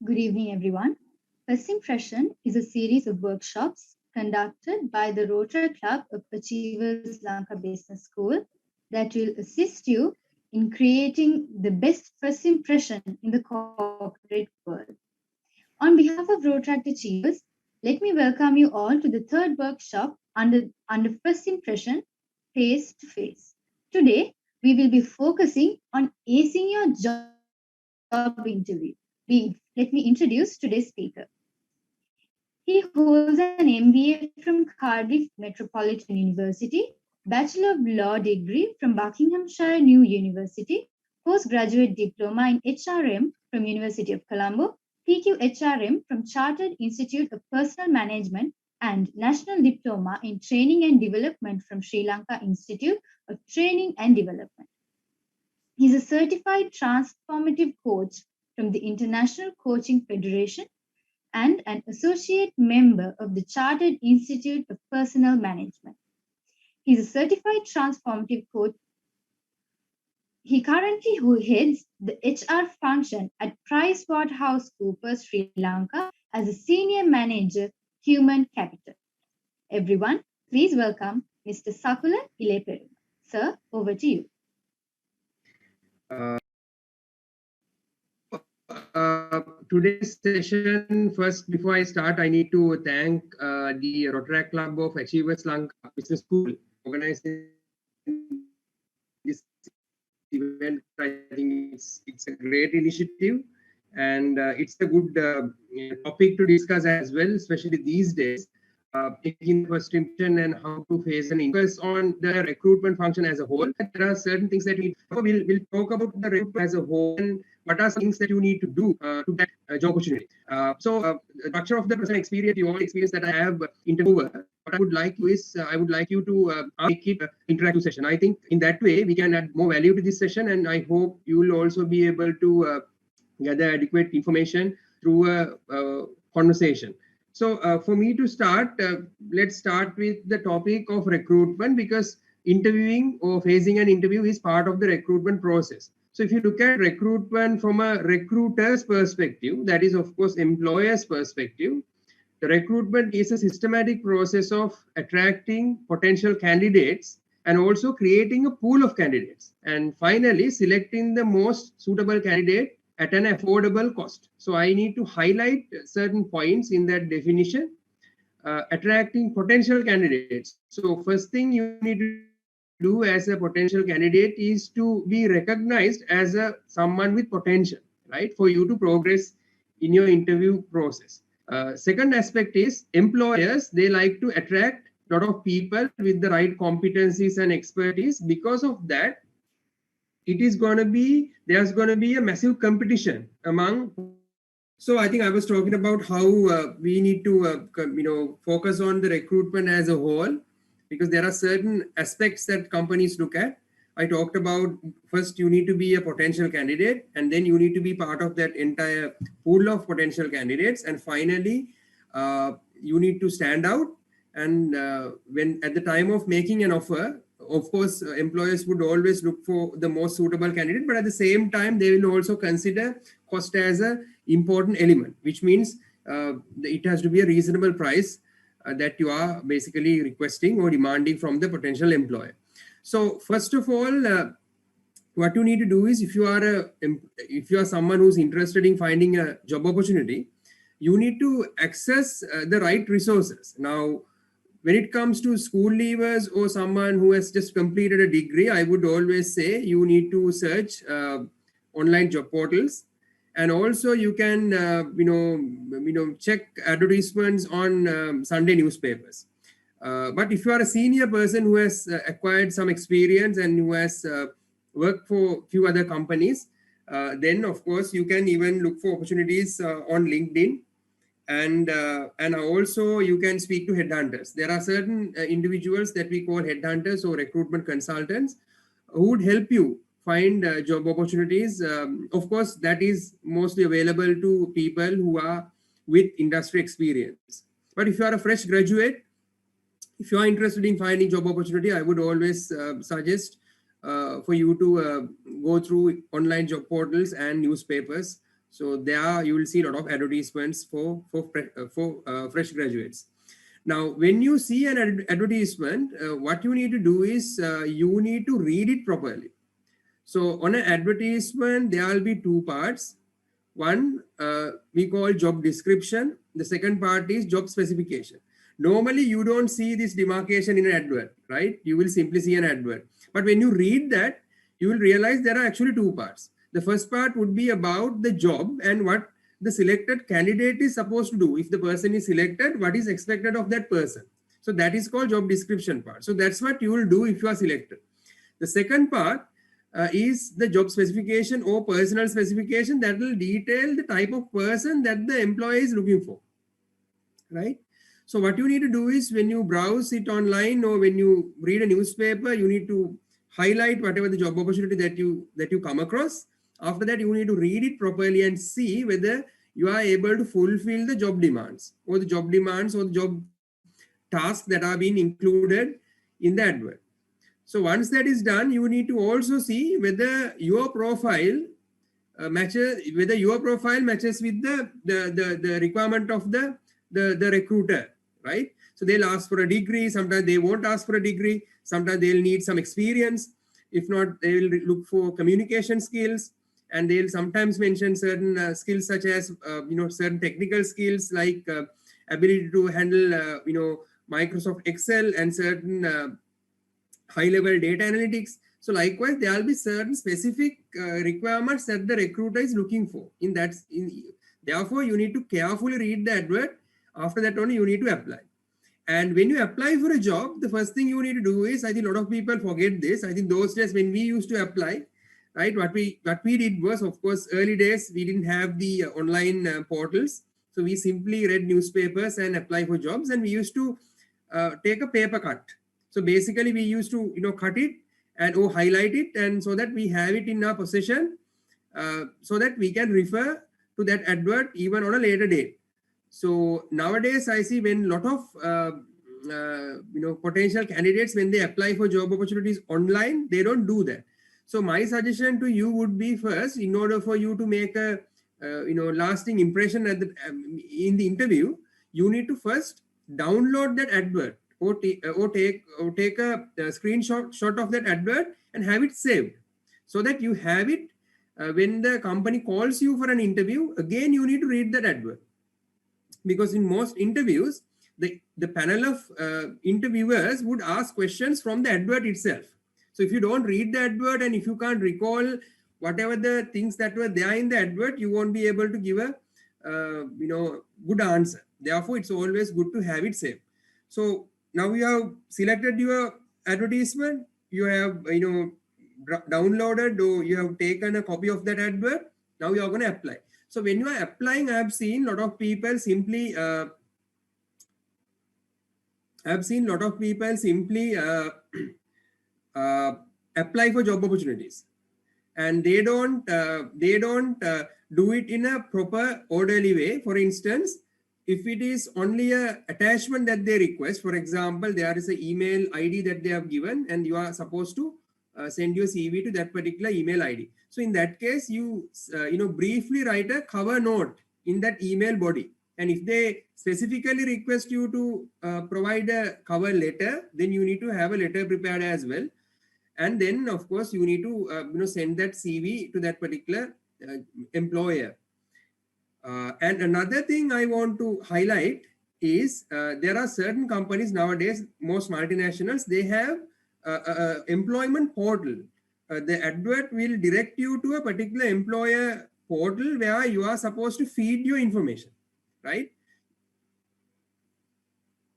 Good evening, everyone. First Impression is a series of workshops conducted by the Rotaract Club of Achievers Lanka Business School that will assist you in creating the best first impression in the corporate world. On behalf of Rotaract Achievers, let me welcome you all to the third workshop under First Impression Face to Face. Today, we will be focusing on acing your job interview. Let me introduce today's speaker. He holds an MBA from Cardiff Metropolitan University, Bachelor of Law degree from Buckinghamshire New University, postgraduate diploma in HRM from University of Colombo, PQHRM from Chartered Institute of Personal Management, and National Diploma in Training and Development from Sri Lanka Institute of Training and Development. He's a certified transformative coach from the International Coaching Federation and an associate member of the Chartered Institute of Personal Management. He's a certified transformative coach. He currently heads the HR function at PricewaterhouseCoopers Sri Lanka as a senior manager, human capital. Everyone, please welcome Mr. Sakula Ileperuma. Sir, over to you. Today's session, first, before I start, I need to thank the Rotaract Club of Achievers Lanka Business School organizing this event. I think it's a great initiative, and it's a good topic to discuss as well, especially these days. Taking the first impression and how to face and focus on the recruitment function as a whole. There are certain things that we'll talk about the recruitment as a whole and what are some things that you need to do to get a job opportunity. The structure of the present experience, the only experience that I have interviewed, what I would like you is I would like you to make it an interactive session. I think in that way we can add more value to this session, and I hope you will also be able to gather adequate information through a conversation. So for me to start, let's start with the topic of recruitment, because interviewing or facing an interview is part of the recruitment process. So if you look at recruitment from a recruiter's perspective, that is of course employer's perspective, the recruitment is a systematic process of attracting potential candidates and also creating a pool of candidates, and finally selecting the most suitable candidate at an affordable cost. So I need to highlight certain points in that definition. Attracting potential candidates. So first thing you need to do as a potential candidate is to be recognized as someone with potential, right, for you to progress in your interview process. Second aspect is employers, they like to attract a lot of people with the right competencies and expertise. Because of that, there's going to be a massive competition among. So I think I was talking about how we need to focus on the recruitment as a whole, because there are certain aspects that companies look at. I talked about first you need to be a potential candidate, and then you need to be part of that entire pool of potential candidates, and finally you need to stand out. And when at the time of making an offer, of course, employers would always look for the most suitable candidate, but at the same time, they will also consider cost as an important element, which means it has to be a reasonable price that you are basically requesting or demanding from the potential employer. So first of all, what you need to do is if you are someone who's interested in finding a job opportunity, you need to access the right resources. Now, when it comes to school leavers or someone who has just completed a degree, I would always say you need to search online job portals, and also you can check advertisements on Sunday newspapers. But if you are a senior person who has acquired some experience and who has worked for a few other companies, then of course you can even look for opportunities on LinkedIn. And also you can speak to headhunters. There are certain individuals that we call headhunters or recruitment consultants who would help you find job opportunities. Of course, that is mostly available to people who are with industry experience. But if you are a fresh graduate, if you are interested in finding job opportunity, I would always suggest for you to go through online job portals and newspapers So there you will see a lot of advertisements for fresh graduates. Now, when you see an advertisement, what you need to do is you need to read it properly. So on an advertisement, there will be two parts. One we call job description. The second part is job specification. Normally, you don't see this demarcation in an advert, right? You will simply see an advert. But when you read that, you will realize there are actually two parts. The first part would be about the job and what the selected candidate is supposed to do. If the person is selected, what is expected of that person. So that is called job description part. So that's what you will do if you are selected. The second part is the job specification or personal specification that will detail the type of person that the employee is looking for, right? So what you need to do is when you browse it online or when you read a newspaper, you need to highlight whatever the job opportunity that you come across. After that, you need to read it properly and see whether you are able to fulfill the job demands or the job tasks that are being included in the advert. So once that is done, you need to also see whether your profile matches with the requirement of the recruiter, right? So they'll ask for a degree. Sometimes they won't ask for a degree. Sometimes they'll need some experience. If not, they will look for communication skills, and they'll sometimes mention certain skills such as certain technical skills like ability to handle Microsoft Excel and certain high-level data analytics. So likewise, there will be certain specific requirements that the recruiter is looking for. Therefore, you need to carefully read the advert. After that only you need to apply. And when you apply for a job, the first thing you need to do is, I think a lot of people forget this. I think those days when we used to apply, right, what we did was, of course, early days, we didn't have the online portals. So we simply read newspapers and apply for jobs. And we used to take a paper cut. So basically, we used to cut it and highlight it, and so that we have it in our possession, so that we can refer to that advert even on a later date. So nowadays, I see when a lot of potential candidates, when they apply for job opportunities online, they don't do that. So my suggestion to you would be, first, in order for you to make a lasting impression in the interview, you need to first download that advert or take a screenshot of that advert and have it saved, so that you have it when the company calls you for an interview. Again, you need to read that advert, because in most interviews, the panel of interviewers would ask questions from the advert itself. So if you don't read the advert and if you can't recall whatever the things that were there in the advert, you won't be able to give a good answer. Therefore, it's always good to have it saved. So now you have selected your advertisement, you have downloaded or you have taken a copy of that advert. Now you are going to apply. So when you are applying, I have seen a lot of people simply apply for job opportunities, and they don't do it in a proper orderly way. For instance, if it is only a attachment that they request, for example, there is an email ID that they have given and you are supposed to send your CV to that particular email ID. So in that case, you briefly write a cover note in that email body. And if they specifically request you to provide a cover letter, then you need to have a letter prepared as well. And then, of course, you need to send that CV to that particular employer. And another thing I want to highlight is there are certain companies nowadays, most multinationals, they have employment portal. The advert will direct you to a particular employer portal where you are supposed to feed your information, right?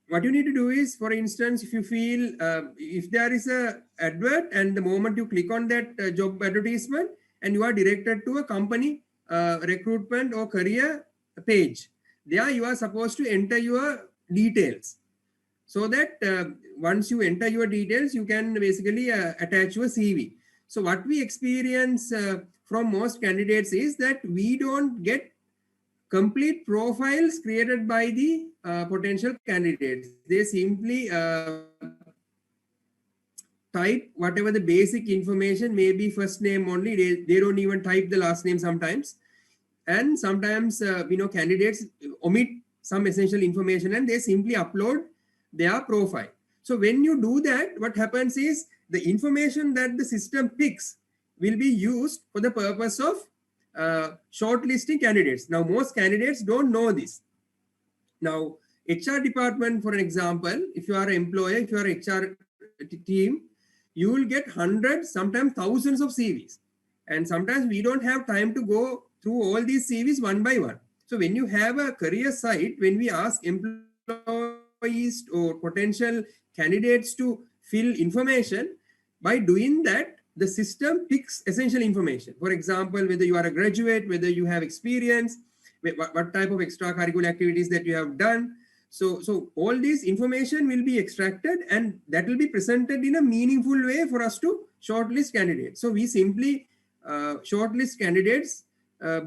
What you need to do is, for instance, if you feel if there is a advert and the moment you click on that job advertisement and you are directed to a company recruitment or career page, there you are supposed to enter your details, so that once you enter your details, you can basically attach your CV. So what we experience from most candidates is that we don't get complete profiles created by the potential candidates. They simply type whatever the basic information, maybe first name only. They don't even type the last name sometimes. and sometimes candidates omit some essential information and they simply upload their profile. So when you do that, what happens is the information that the system picks will be used for the purpose of shortlisting candidates. Now most candidates don't know this. Now HR department, for an example, if you are an employer, if you are HR team, you will get hundreds, sometimes thousands of CVs. And sometimes we don't have time to go through all these CVs one by one. So when you have a career site, when we ask employees or potential candidates to fill information, by doing that, the system picks essential information. For example, whether you are a graduate, whether you have experience, what type of extracurricular activities that you have done. So all this information will be extracted and that will be presented in a meaningful way for us to shortlist candidates. So we simply shortlist candidates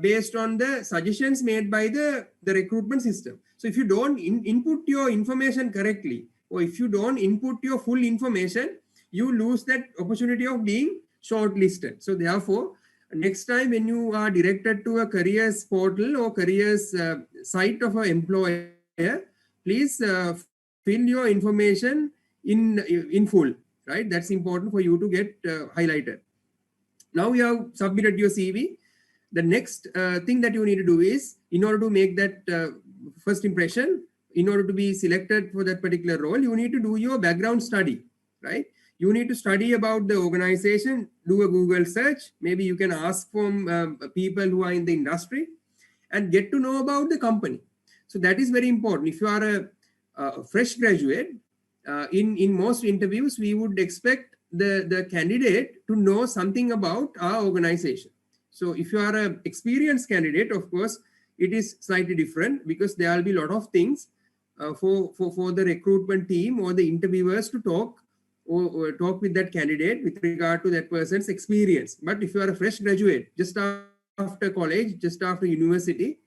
based on the suggestions made by the recruitment system. So if you don't input your information correctly, or if you don't input your full information, you lose that opportunity of being shortlisted. So therefore, next time when you are directed to a careers portal or careers site of an employer, please fill your information in full, right? That's important for you to get highlighted. Now you have submitted your CV. The next thing that you need to do is, in order to make that first impression, in order to be selected for that particular role, you need to do your background study, right? You need to study about the organization, do a Google search. Maybe you can ask from people who are in the industry and get to know about the company. So that is very important. If you are a fresh graduate, in most interviews, we would expect the candidate to know something about our organization. So if you are an experienced candidate, of course, it is slightly different because there will be a lot of things for the recruitment team or the interviewers to talk or talk with that candidate with regard to that person's experience. But if you are a fresh graduate, just after college, just after university,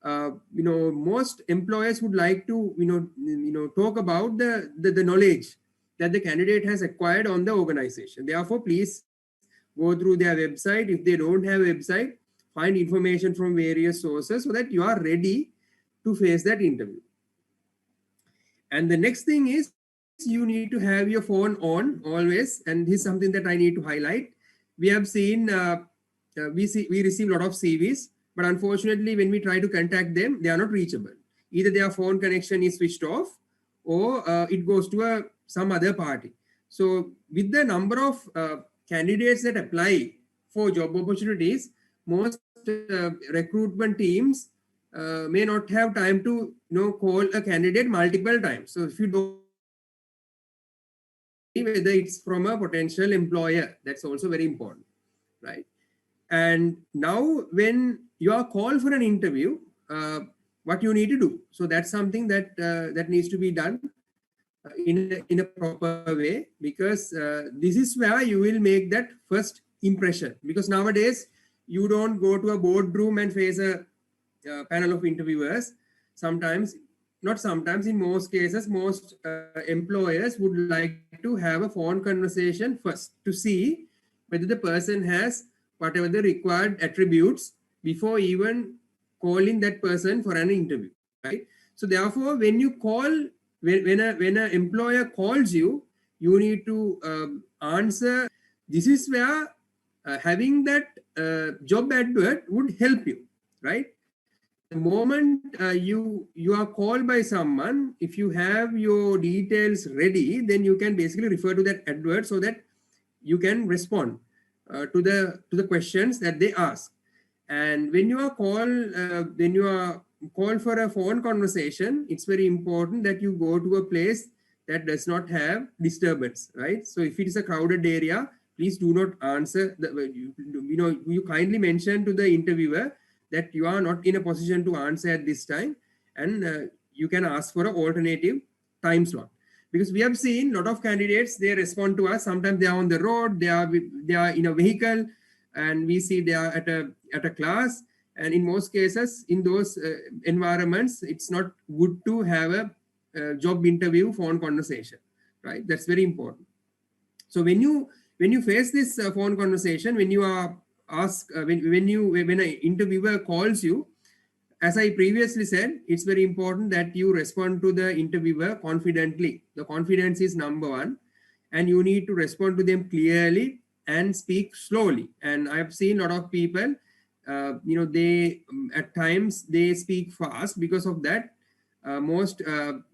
most employers would like to talk about the knowledge that the candidate has acquired on the organization. Therefore, please go through their website. If they don't have a website, find information from various sources so that you are ready to face that interview. And the next thing is, you need to have your phone on always. And this is something that I need to highlight. We have seen, we receive a lot of CVs, but unfortunately, when we try to contact them, they are not reachable. Either their phone connection is switched off or it goes to some other party. So with the number of candidates that apply for job opportunities, most recruitment teams may not have time to call a candidate multiple times. So if you don't whether it's from a potential employer, that's also very important, right? And now when you are called for an interview, what you need to do. So that's something that that needs to be done in a proper way, because this is where you will make that first impression. Because nowadays you don't go to a boardroom and face a panel of interviewers. Sometimes, not sometimes, in most cases, most employers would like to have a phone conversation first to see whether the person has whatever the required attributes before even calling that person for an interview, right? So therefore, when you call, when an employer calls you, you need to answer. This is where having that job advert would help you, right? The moment you are called by someone, if you have your details ready, then you can basically refer to that advert so that you can respond to the questions that they ask. And when you are called for a phone conversation, it's very important that you go to a place that does not have disturbance, right? So if it is a crowded area, please do not answer. You kindly mention to the interviewer that you are not in a position to answer at this time, and you can ask for an alternative time slot. Because we have seen a lot of candidates, they respond to us. Sometimes they are on the road, they are in a vehicle, and we see they are at a class. And in most cases, in those environments, it's not good to have a job interview phone conversation, right? That's very important. So when you face this phone conversation, when you are ask when an interviewer calls you, as I previously said, it's very important that you respond to the interviewer confidently. The confidence is number one, and you need to respond to them clearly and speak slowly. And I've seen a lot of people, they at times they speak fast. Because of that, most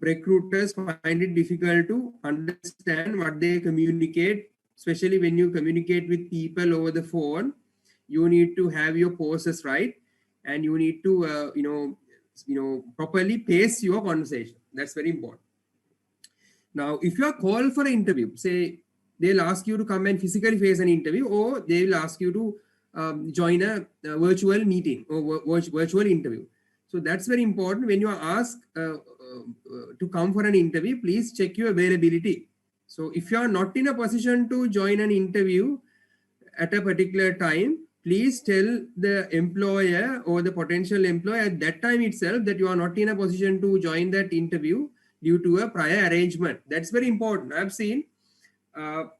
recruiters find it difficult to understand what they communicate, especially when you communicate with people over the phone. You need to have your pauses right, and you need to properly pace your conversation. That's very important. Now, if you are called for an interview, say they'll ask you to come and physically face an interview, or they will ask you to join a virtual meeting or virtual interview. So that's very important. When you are asked to come for an interview, please check your availability. So if you are not in a position to join an interview at a particular time, please tell the employer or the potential employer at that time itself that you are not in a position to join that interview due to a prior arrangement. That's very important. I've seen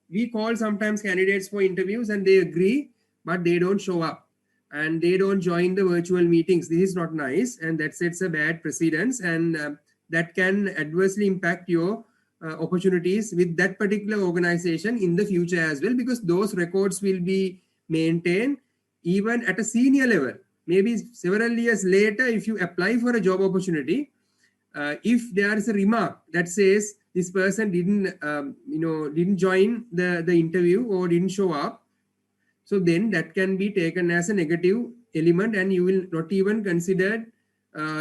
we call sometimes candidates for interviews and they agree, but they don't show up and they don't join the virtual meetings. This is not nice, and that sets a bad precedence, and that can adversely impact your opportunities with that particular organization in the future as well, because those records will be maintained even at a senior level. Maybe several years later, if you apply for a job opportunity, if there is a remark that says this person didn't join the interview or didn't show up, so then that can be taken as a negative element, and you will not even considered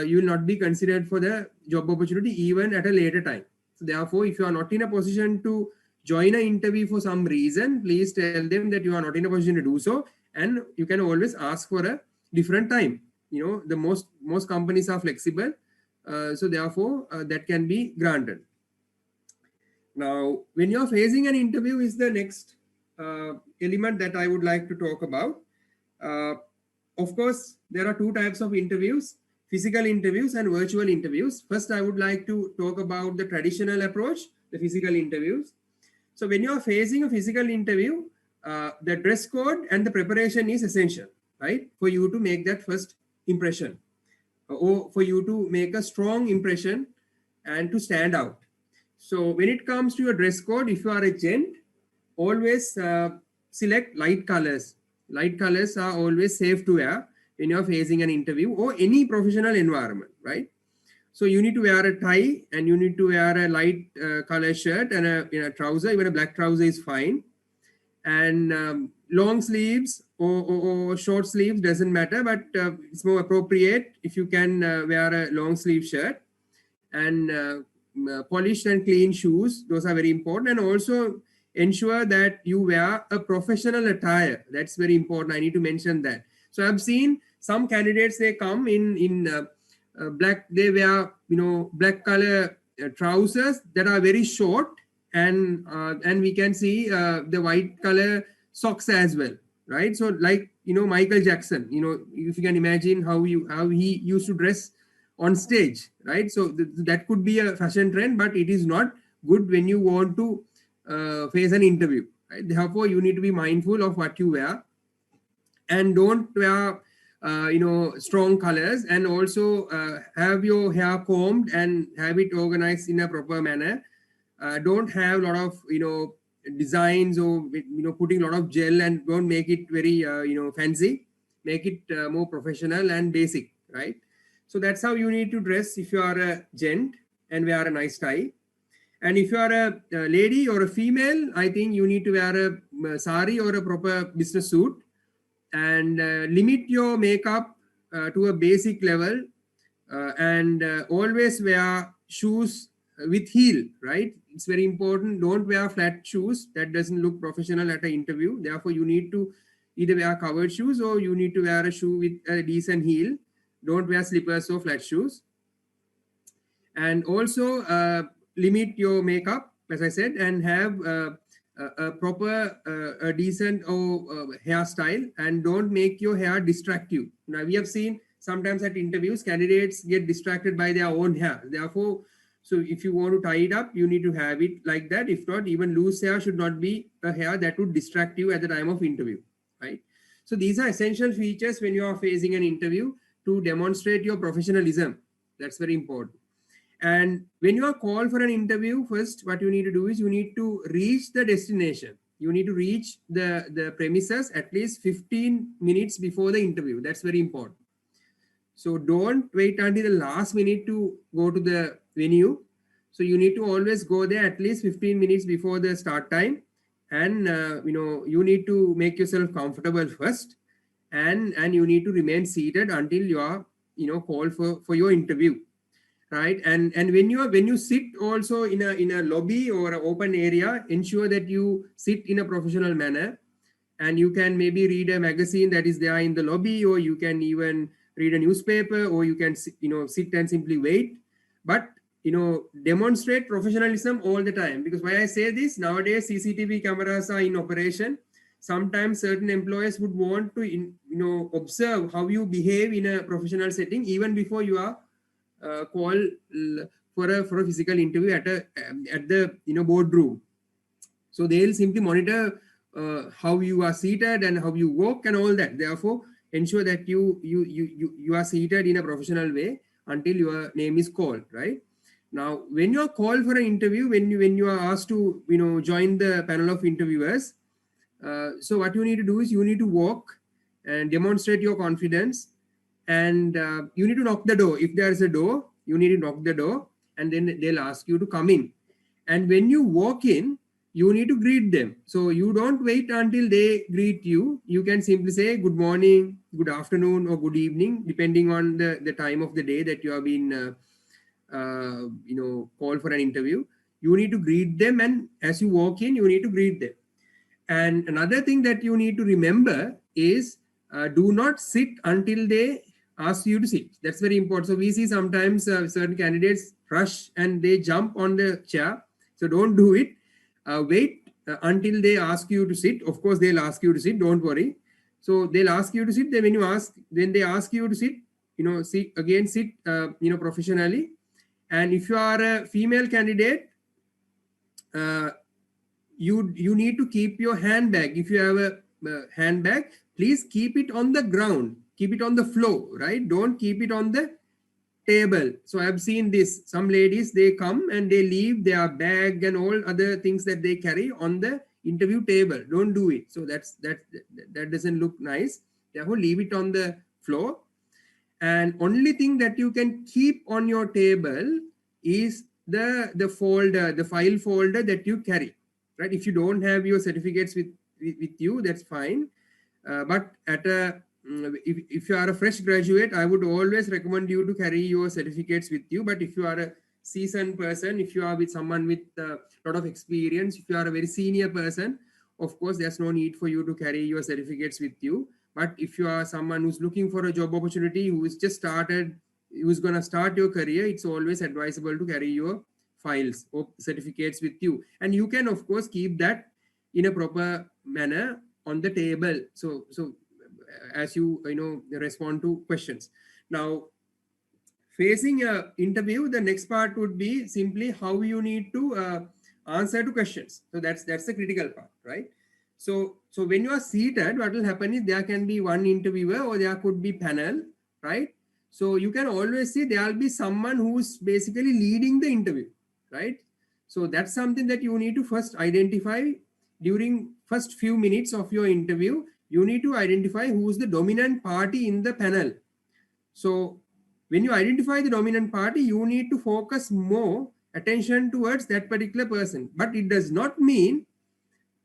you will not be considered for the job opportunity even at a later time. So therefore, if you are not in a position to join an interview for some reason, please tell them that you are not in a position to do so, and you can always ask for a different time. The most companies are flexible, so therefore that can be granted. Now, when you're facing an interview is the next element that I would like to talk about. Of course, there are two types of interviews: physical interviews and virtual interviews. First, I would like to talk about the traditional approach, the physical interviews. So when you are facing a physical interview, the dress code and the preparation is essential, right? For you to make that first impression, or for you to make a strong impression and to stand out. So when it comes to your dress code, if you are a gent, always select light colors. Light colors are always safe to wear when you're facing an interview or any professional environment, right? So you need to wear a tie, and you need to wear a light color shirt and a trouser. Even a black trouser is fine. And long sleeves or short sleeves doesn't matter, but it's more appropriate if you can wear a long sleeve shirt, and polished and clean shoes. Those are very important. And also ensure that you wear a professional attire. That's very important. I need to mention that. So I've seen some candidates, they come in black, they wear black color trousers that are very short, and we can see the white color socks as well, right? So like Michael Jackson, if you can imagine how he used to dress on stage, right? So that could be a fashion trend, but it is not good when you want to face an interview, right? Therefore, you need to be mindful of what you wear, and don't wear strong colors, and also have your hair combed and have it organized in a proper manner. Don't have a lot of designs, or putting a lot of gel, and don't make it very fancy. Make it more professional and basic, right? So that's how you need to dress if you are a gent, and wear a nice tie. And if you are a lady or a female, I think you need to wear a sari or a proper business suit, and limit your makeup to a basic level, and always wear shoes with heel, right? It's very important. Don't wear flat shoes. That doesn't look professional at an interview. Therefore, you need to either wear covered shoes, or you need to wear a shoe with a decent heel. Don't wear slippers or flat shoes. And also limit your makeup, as I said, and have a proper, a decent hairstyle, and don't make your hair distract you. Now, we have seen sometimes at interviews, candidates get distracted by their own hair. Therefore, so if you want to tie it up, you need to have it like that. If not, even loose hair should not be a hair that would distract you at the time of interview, right? So these are essential features when you are facing an interview to demonstrate your professionalism. That's very important. And when you are called for an interview, first what you need to do is you need to reach the destination. You need to reach the premises at least 15 minutes before the interview. That's very important. So don't wait until the last minute to go to the venue. So you need to always go there at least 15 minutes before the start time. And you need to make yourself comfortable first, and you need to remain seated until you are called for your interview, right? And when you sit also in a lobby or an open area, ensure that you sit in a professional manner, and you can maybe read a magazine that is there in the lobby, or you can even read a newspaper, or you can sit and simply wait. But demonstrate professionalism all the time, because why I say this, nowadays CCTV cameras are in operation. Sometimes certain employers would want to observe how you behave in a professional setting even before you are called for a physical interview at the boardroom. So they'll simply monitor how you are seated and how you walk and all that. Therefore, ensure that you are seated in a professional way until your name is called, right? Now, when you are called for an interview, when you are asked to join the panel of interviewers, so what you need to do is you need to walk and demonstrate your confidence, and you need to knock the door. If there is a door, you need to knock the door, and then they'll ask you to come in. And when you walk in, you need to greet them. So you don't wait until they greet you. You can simply say good morning, good afternoon, or good evening, depending on the time of the day that you have been called for an interview. You need to greet them, and as you walk in, you need to greet them. And another thing that you need to remember is do not sit until they ask you to sit. That's very important. So we see sometimes certain candidates rush and they jump on the chair. So don't do it. Wait until they ask you to sit. Of course, they'll ask you to sit. Don't worry. So they'll ask you to sit. Then when they ask you to sit, sit professionally. And if you are a female candidate, you need to keep your handbag. If you have a handbag, please keep it on the ground. Keep it on the floor, right? Don't keep it on the table. So I've seen this. Some ladies, they come and they leave their bag and all other things that they carry on the interview table. Don't do it. So that doesn't look nice. Therefore, leave it on the floor. And only thing that you can keep on your table is the folder, the file folder that you carry, right? If you don't have your certificates with you, that's fine. But if you are a fresh graduate, I would always recommend you to carry your certificates with you. But if you are a seasoned person, if you are with someone with a lot of experience, if you are a very senior person, of course, there's no need for you to carry your certificates with you. But if you are someone who's looking for a job opportunity, who's just started, who's going to start your career, it's always advisable to carry your files or certificates with you. And you can, of course, keep that in a proper manner on the table. So as you respond to questions. Now, facing a interview, the next part would be simply how you need to answer to questions. So that's the critical part, right? So when you are seated, what will happen is there can be one interviewer or there could be panel, right? So you can always see there will be someone who's basically leading the interview, right? So that's something that you need to first identify during first few minutes of your interview. You need to identify who's the dominant party in the panel. So when you identify the dominant party, you need to focus more attention towards that particular person. But it does not mean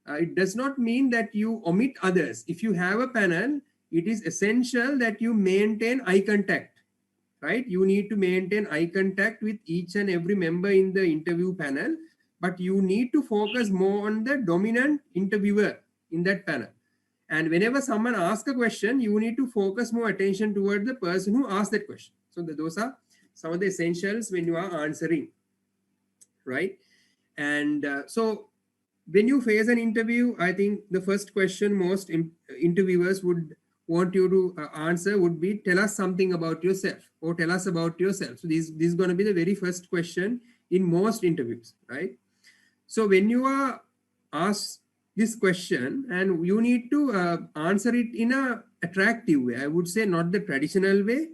that you omit others. If you have a panel, it is essential that you maintain eye contact, right? You need to maintain eye contact with each and every member in the interview panel, but you need to focus more on the dominant interviewer in that panel. And whenever someone asks a question, you need to focus more attention toward the person who asked that question. So those are some of the essentials when you are answering, right? And so when you face an interview, I think the first question most interviewers would want you to answer would be, tell us something about yourself, or tell us about yourself. So this is going to be the very first question in most interviews, right? So when you are asked this question, and you need to answer it in a attractive way. I would say not the traditional way,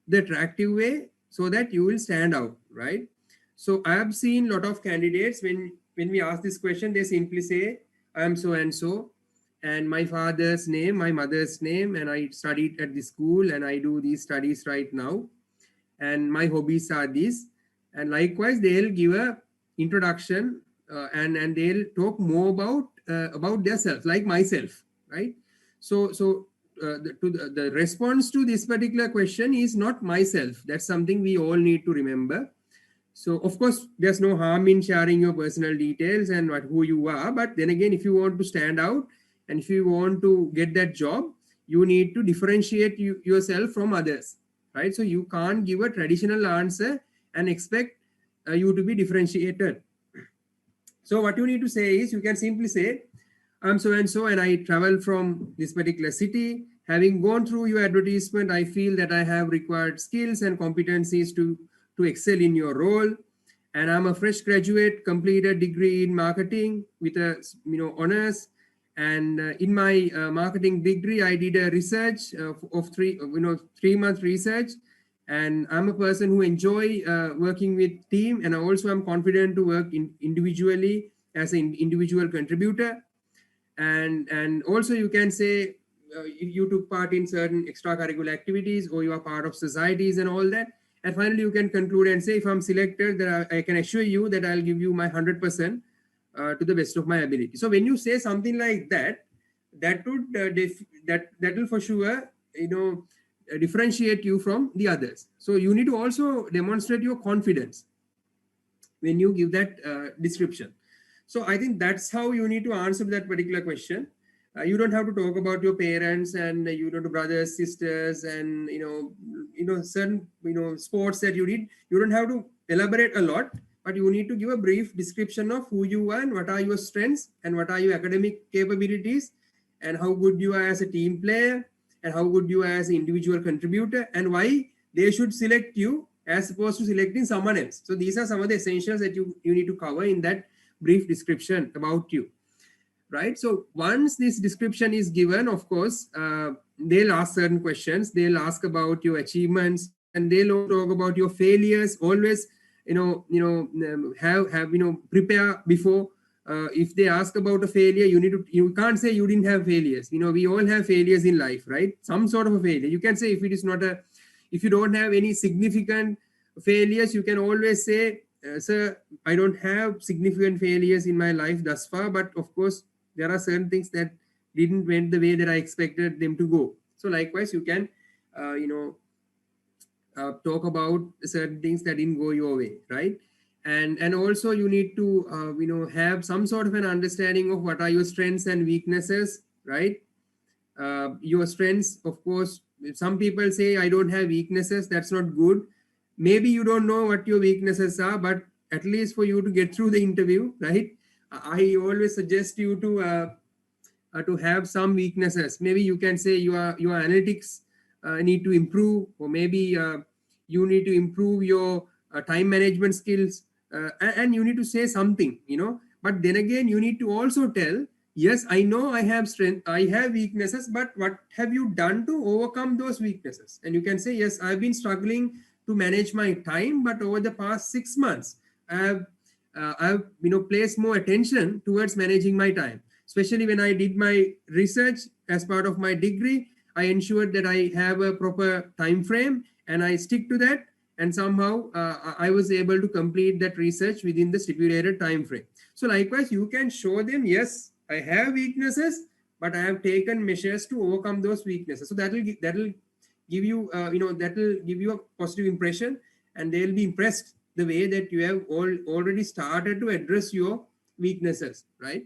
the attractive way, so that you will stand out, right? So I have seen a lot of candidates, when we ask this question, they simply say, I am so and so, and my father's name, my mother's name, and I studied at the school, and I do these studies right now, and my hobbies are these. And likewise they'll give a introduction, and they'll talk more about themselves, like myself, right? So the response to this particular question is not myself. That's something we all need to remember. So of course there's no harm in sharing your personal details and who you are, but then again, if you want to stand out and if you want to get that job, you need to differentiate yourself from others, right? So you can't give a traditional answer and expect you to be differentiated. So what you need to say is, you can simply say, I'm so and so, and I travel from this particular city. Having gone through your advertisement, I feel that I have required skills and competencies to excel in your role. And I'm a fresh graduate, completed degree in marketing with a honors. And in my marketing degree, I did a research of 3-month research. And I'm a person who enjoy working with team, and also I'm confident to work individually as an individual contributor. And also you can say you took part in certain extracurricular activities, or you are part of societies and all that. And finally you can conclude and say, if I'm selected, then I can assure you that I'll give you my 100% to the best of my ability. So when you say something like that, that would that will for sure differentiate you from the others. So you need to also demonstrate your confidence when you give that description. So I think that's how you need to answer that particular question. You don't have to talk about your parents and brothers, sisters, and certain sports that you did. You don't have to elaborate a lot, but you need to give a brief description of who you are and what are your strengths and what are your academic capabilities, and how good you are as a team player, and how good you are as an individual contributor, and why they should select you as opposed to selecting someone else. So these are some of the essentials that you need to cover in that brief description about you, right? So once this description is given, of course, they'll ask certain questions. They'll ask about your achievements, and they'll also talk about your failures. Always, prepare before. If they ask about a failure, you can't say you didn't have failures. We all have failures in life, right? Some sort of a failure. You can say, if you don't have any significant failures, you can always say, sir, I don't have significant failures in my life thus far, but of course there are certain things that didn't went the way that I expected them to go. So likewise, you can talk about certain things that didn't go your way, right? And also you need to have some sort of an understanding of what are your strengths and weaknesses, right? Your strengths, of course, some people say I don't have weaknesses. That's not good. Maybe you don't know what your weaknesses are, but at least for you to get through the interview, right? I always suggest you to have some weaknesses. Maybe you can say your analytics need to improve, or maybe you need to improve your time management skills, and you need to say something, but then again, you need to also tell, yes, I know I have strength, I have weaknesses, but what have you done to overcome those weaknesses? And you can say, yes, I've been struggling to manage my time, but over the past 6 months, I've placed more attention towards managing my time. Especially when I did my research as part of my degree, I ensured that I have a proper time frame and I stick to that. And somehow I was able to complete that research within the stipulated time frame. So likewise, you can show them, yes, I have weaknesses, but I have taken measures to overcome those weaknesses. So that will give you a positive impression, and they'll be impressed the way that you have already started to address your weaknesses, right?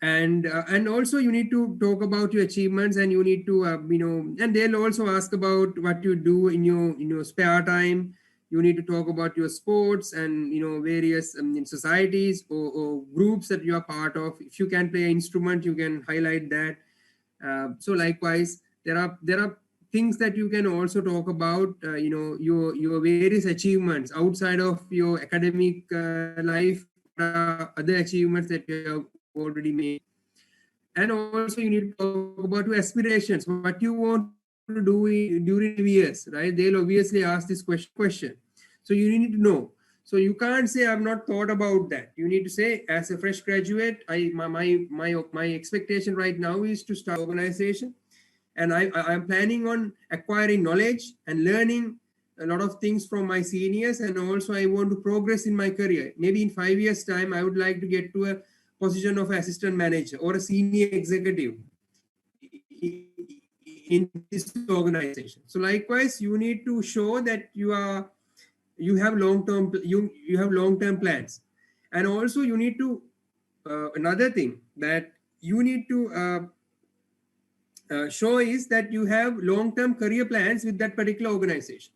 And also you need to talk about your achievements, and you need to and they'll also ask about what you do in your spare time. You need to talk about your sports and various in societies or groups that you are part of. If you can play an instrument, you can highlight that. So likewise, there are things that you can also talk about, your various achievements outside of your academic life. What are other achievements that you have already made. And also you need to talk about your aspirations, what you want to do during 5 years, right? They'll obviously ask this question. So you need to know. So you can't say I've not thought about that. You need to say, as a fresh graduate, my expectation right now is to start organization, and I'm planning on acquiring knowledge and learning a lot of things from my seniors, and also I want to progress in my career. Maybe in 5 years time I would like to get to a position of assistant manager or a senior executive in this organization. So likewise, you need to show that you have long-term plans. And also you need to another thing that you need to show is that you have long-term career plans with that particular organization,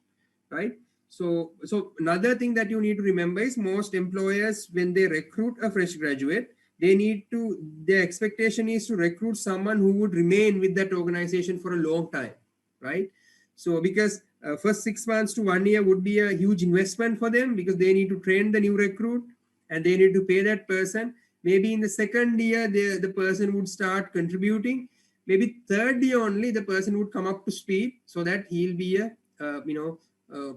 right? So another thing that you need to remember is most employers, when they recruit a fresh graduate, their expectation is to recruit someone who would remain with that organization for a long time, right? So because first 6 months to 1 year would be a huge investment for them, because they need to train the new recruit and they need to pay that person. Maybe in the second year, the person would start contributing. Maybe third year only the person would come up to speed, so that he'll be a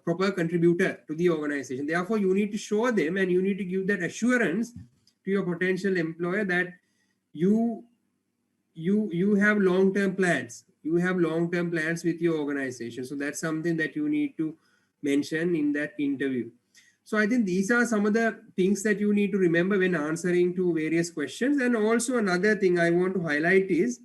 proper contributor to the organization. Therefore, you need to show them and you need to give that assurance to your potential employer that you have long-term plans. You have long-term plans with your organization. So that's something that you need to mention in that interview. So I think these are some of the things that you need to remember when answering to various questions. And also another thing I want to highlight is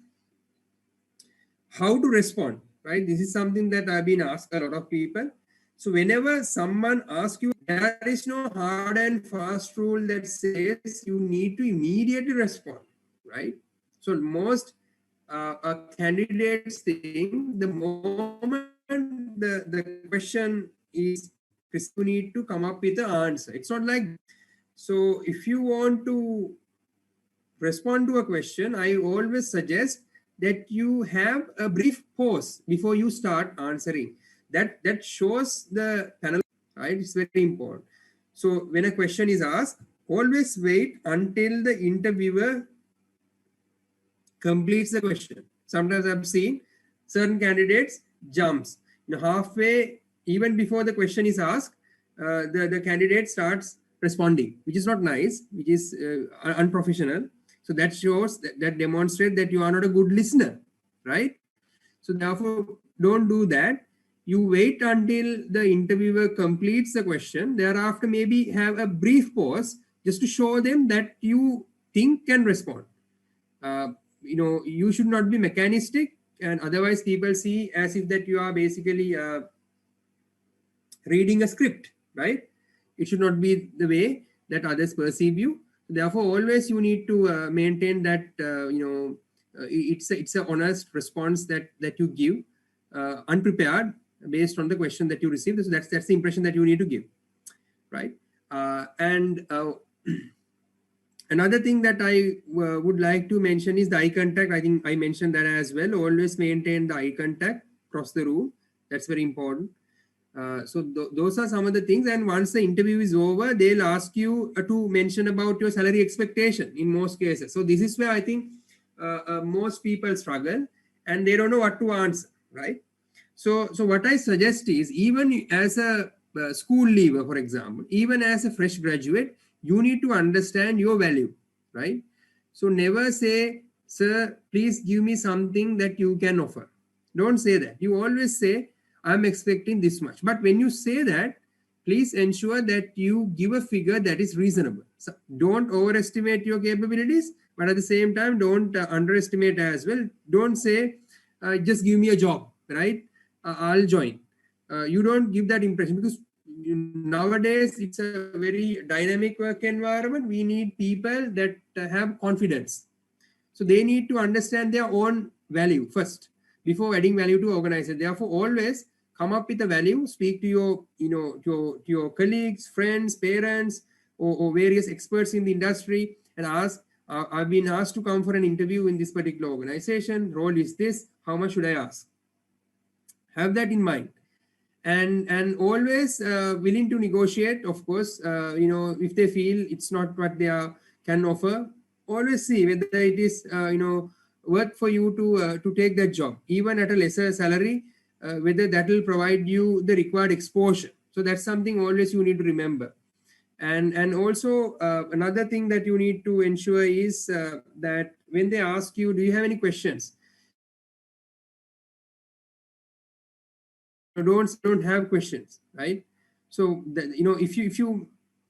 how to respond, right? This is something that I've been asked a lot of people. So whenever someone asks you, there is no hard and fast rule that says you need to immediately respond, right? So most candidates think the moment the question is, you need to come up with an answer. It's not like, so if you want to respond to a question, I always suggest that you have a brief pause before you start answering. That shows the panel, right? It's very important. So when a question is asked, always wait until the interviewer completes the question. Sometimes I've seen certain candidates jumps, halfway, even before the question is asked, the candidate starts responding, which is not nice, which is unprofessional. So that shows that demonstrates that you are not a good listener, right? So therefore, don't do that. You wait until the interviewer completes the question. Thereafter, maybe have a brief pause just to show them that you think can respond. You should not be mechanistic, and otherwise people see as if that you are basically reading a script, right? It should not be the way that others perceive you. Therefore, always you need to maintain that it's an honest response that you give, unprepared, based on the question that you received. So that's the impression that you need to give, right? Another thing that I would like to mention is the eye contact. I think I mentioned that as well. Always maintain the eye contact across the room. That's very important. Those are some of the things. And once the interview is over, they'll ask you to mention about your salary expectation in most cases. So this is where I think most people struggle and they don't know what to answer, right? So what I suggest is, even as a school leaver, for example, even as a fresh graduate, you need to understand your value, right? So never say, sir, please give me something that you can offer. Don't say that. You always say, I'm expecting this much. But when you say that, please ensure that you give a figure that is reasonable. So don't overestimate your capabilities, but at the same time, don't underestimate as well. Don't say, just give me a job, right? I'll join. You don't give that impression, because nowadays it's a very dynamic work environment. We need people that have confidence. So they need to understand their own value first before adding value to organization. Therefore, always come up with a value, speak to your colleagues, friends, parents, or various experts in the industry, and ask, I've been asked to come for an interview in this particular organization. Role is this. How much should I ask? Have that in mind. And always willing to negotiate, of course. If they feel it's not what they can offer, always see whether it is worth for you to take that job, even at a lesser salary, whether that will provide you the required exposure. So that's something always you need to remember. And also another thing that you need to ensure is that when they ask you, do you have any questions, don't say don't have questions, right? So that,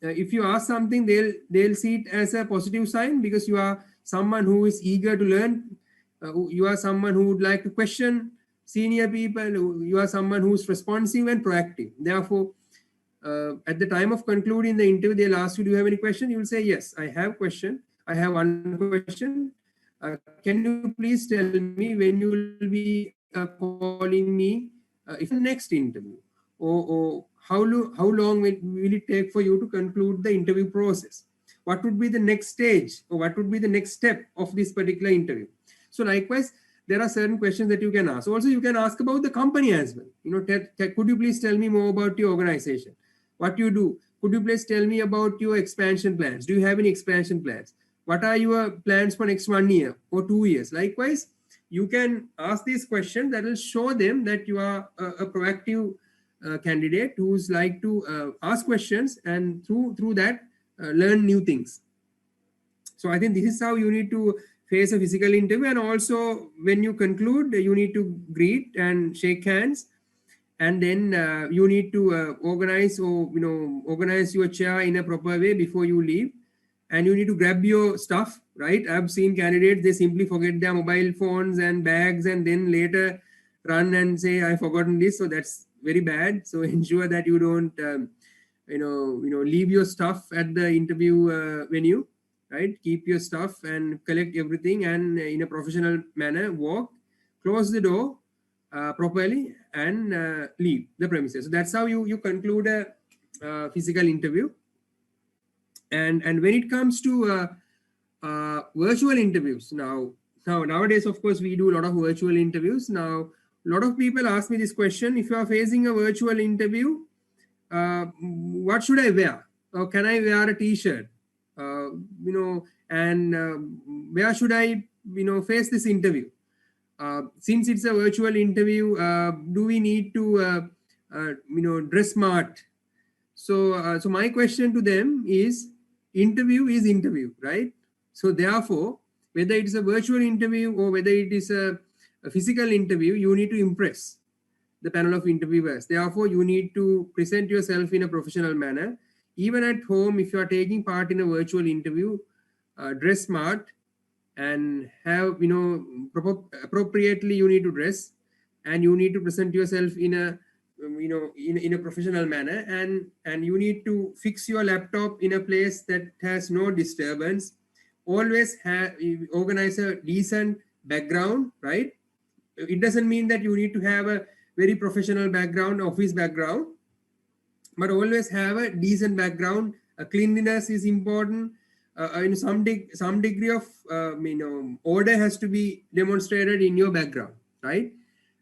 if you ask something, they'll see it as a positive sign, because you are someone who is eager to learn. You are someone who would like to question senior people. You are someone who's responsive and proactive. Therefore, at the time of concluding the interview, they'll ask you, do you have any question? You will say, yes, I have question. I have one question. Can you please tell me when you will be calling me if you have the next interview? Or how long will it take for you to conclude the interview process? What would be the next stage, or what would be the next step of this particular interview? So likewise, there are certain questions that you can ask. Also, you can ask about the company as well. Could you please tell me more about your organization, what you do? Could you please tell me about your expansion plans? Do you have any expansion plans? What are your plans for next 1 year or 2 years? Likewise, you can ask these questions that will show them that you are a proactive candidate who's like to ask questions, and through that learn new things. So I think this is how you need to face a physical interview. And also, when you conclude, you need to greet and shake hands, and then you need to organize your chair in a proper way before you leave. And you need to grab your stuff, right? I've seen candidates, they simply forget their mobile phones and bags, and then later run and say, I've forgotten this. So that's very bad. So ensure that you don't leave your stuff at the interview venue, right? Keep your stuff and collect everything, and in a professional manner walk, close the door properly, and leave the premises. So that's how you conclude a physical interview. And when it comes to virtual interviews, nowadays, of course, we do a lot of virtual interviews. Now, a lot of people ask me this question: if you are facing a virtual interview, what should I wear? Or can I wear a t-shirt? And where should I face this interview? Since it's a virtual interview, do we need to dress smart? So my question to them is, interview is interview, right? So therefore, whether it is a virtual interview or whether it is a physical interview, you need to impress the panel of interviewers. Therefore, you need to present yourself in a professional manner. Even at home, if you are taking part in a virtual interview, dress smart and have, appropriately you need to dress, and you need to present yourself in a in a professional manner, and you need to fix your laptop in a place that has no disturbance. Always organize a decent background, right? It doesn't mean that you need to have a very professional background, office background, but always have a decent background. Cleanliness is important. In some degree of order has to be demonstrated in your background, right?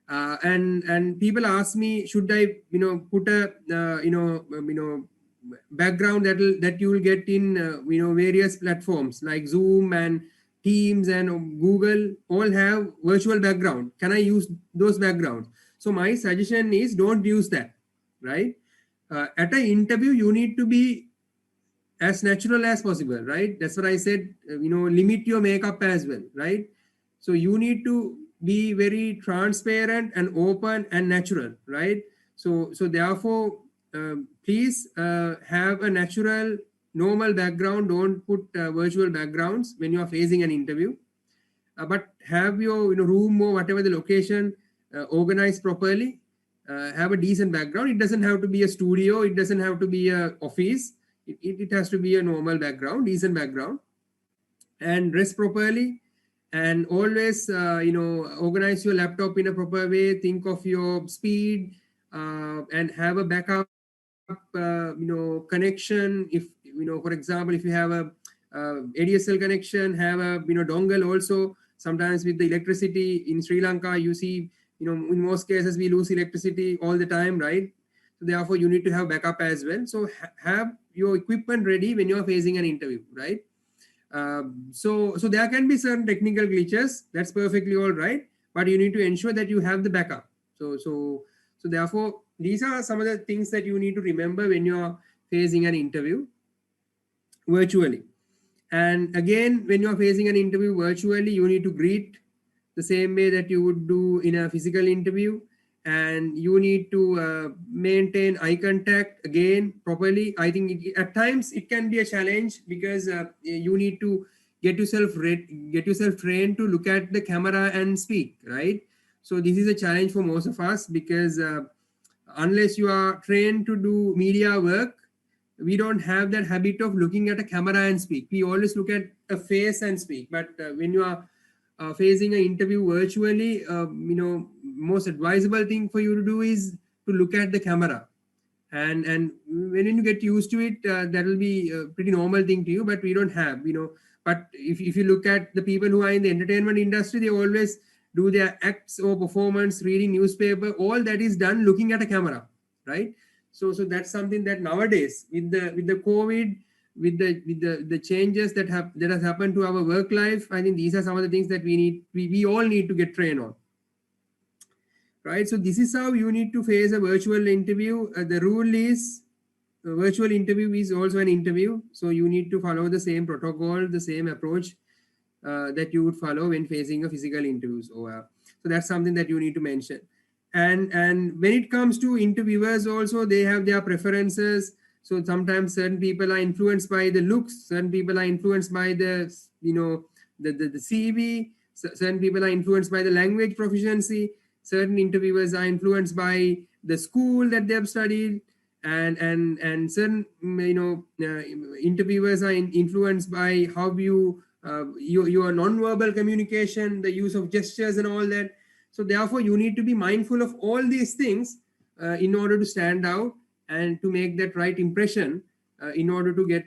And people ask me, should I put a background that you will get in various platforms like Zoom and Teams and Google all have virtual background. Can I use those backgrounds? So my suggestion is, don't use that, right? At an interview, you need to be as natural as possible, right? That's what I said. Limit your makeup as well, right? So you need to be very transparent and open and natural, right? So therefore, please have a natural, normal background. Don't put virtual backgrounds when you are facing an interview. But have your room or whatever the location organized properly. Have a decent background. It doesn't have to be a studio. It doesn't have to be a office. It has to be a normal background, decent background, and dress properly. And always organize your laptop in a proper way. Think of your speed, and have a backup connection. If for example, if you have a ADSL connection, have a dongle also. Sometimes with the electricity in Sri Lanka, you see, in most cases we lose electricity all the time, right? So therefore, you need to have backup as well. So have your equipment ready when you are facing an interview, right? So there can be certain technical glitches. That's perfectly all right, but you need to ensure that you have the backup. So therefore, these are some of the things that you need to remember when you're facing an interview virtually. And again, when you're facing an interview virtually, you need to greet the same way that you would do in a physical interview, and you need to maintain eye contact again properly. I think at times it can be a challenge because you need to get yourself trained to look at the camera and speak, right? So this is a challenge for most of us because unless you are trained to do media work, we don't have that habit of looking at a camera and speak. We always look at a face and speak. But when you are facing an interview virtually, most advisable thing for you to do is to look at the camera. And when you get used to it, that will be a pretty normal thing to you. But we don't have, But if you look at the people who are in the entertainment industry, they always do their acts or performance, reading newspaper. All that is done looking at a camera, right? So that's something that nowadays with the COVID, with the changes that has happened to our work life, I think these are some of the things that we all need to get trained on, right? So this is how you need to face a virtual interview. The rule is a virtual interview is also an interview, so you need to follow the same protocol, the same approach that you would follow when facing a physical interview. So that's something that you need to mention. And when it comes to interviewers also, they have their preferences. So sometimes certain people are influenced by the looks, certain people are influenced by the the CV, certain people are influenced by the language proficiency, certain interviewers are influenced by the school that they have studied, and certain interviewers are influenced by how your non-verbal communication, the use of gestures and all that. So therefore, you need to be mindful of all these things in order to stand out and to make that right impression in order to get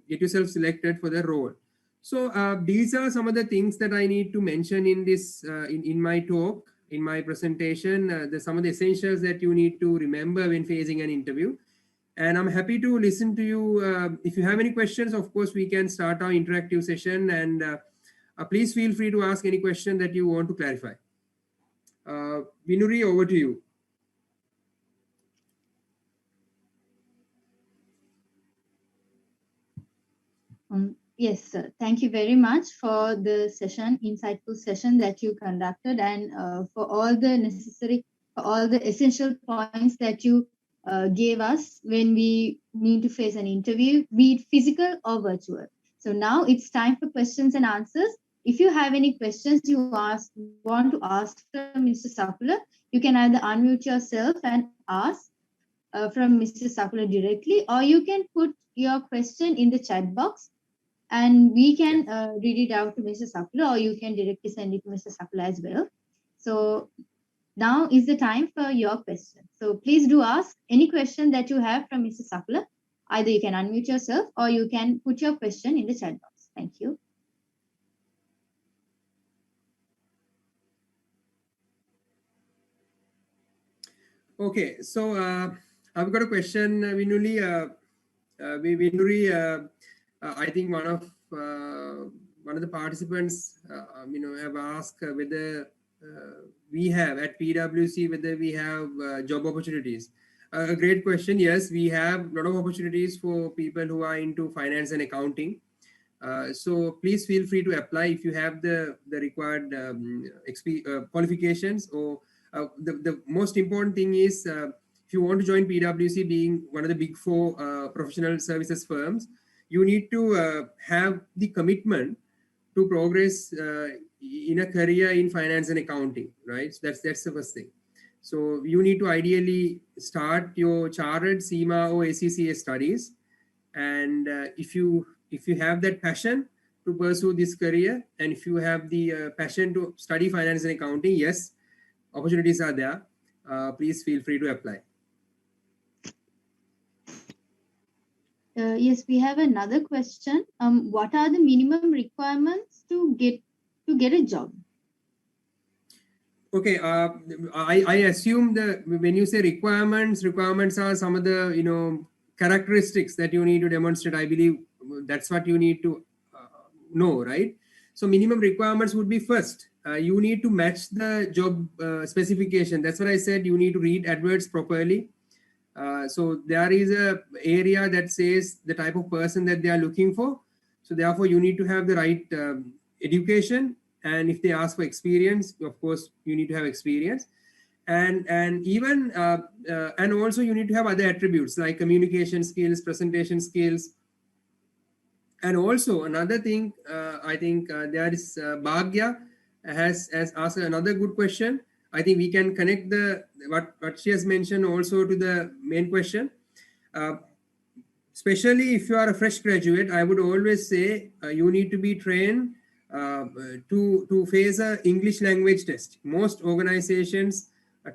yourself selected for the role. So these are some of the things that I need to mention in this in my talk, in my presentation. Some of the essentials that you need to remember when facing an interview. And I'm happy to listen to you. If you have any questions, of course, we can start our interactive session. And please feel free to ask any question that you want to clarify. Vinuri, over to you. Yes, sir. Thank you very much for the session, insightful session that you conducted, and for all the essential points that you gave us when we need to face an interview, be it physical or virtual. So now it's time for questions and answers. If you have any questions you want to ask from Mr. Sakula, you can either unmute yourself and ask from Mr. Sakula directly, or you can put your question in the chat box and we can read it out to Mr. Sakula, or you can directly send it to Mr. Sakula as well. So now is the time for your question. So please do ask any question that you have from Mr. Sakula. Either you can unmute yourself or you can put your question in the chat box. Thank you. Okay, so I've got a question, Vinuri. I think one of the participants, have asked whether we have at PwC, whether we have job opportunities. A great question. Yes, we have a lot of opportunities for people who are into finance and accounting. So please feel free to apply if you have the required qualifications. Or the most important thing is if you want to join PwC, being one of the big four professional services firms, you need to have the commitment to progress in a career in finance and accounting, right? So that's the first thing. So you need to ideally start your chartered CIMA or ACCA studies, and if you have that passion to pursue this career, and if you have the passion to study finance and accounting, yes, opportunities are there. Please feel free to apply. Yes, we have another question. What are the minimum requirements to get a job? Okay, I assume that when you say requirements are some of the characteristics that you need to demonstrate. I believe that's what you need to know, right? So minimum requirements would be first, you need to match the job specification. That's what I said, you need to read adverts properly. So there is a area that says the type of person that they are looking for. So therefore you need to have the right education, and if they ask for experience, of course you need to have experience, and even and also you need to have other attributes like communication skills, presentation skills. And also another thing, I think there is Bhagya has asked another good question. I think we can connect the what she has mentioned also to the main question. Uh, Especially if you are a fresh graduate, I would always say you need to be trained to face a English language test. Most organizations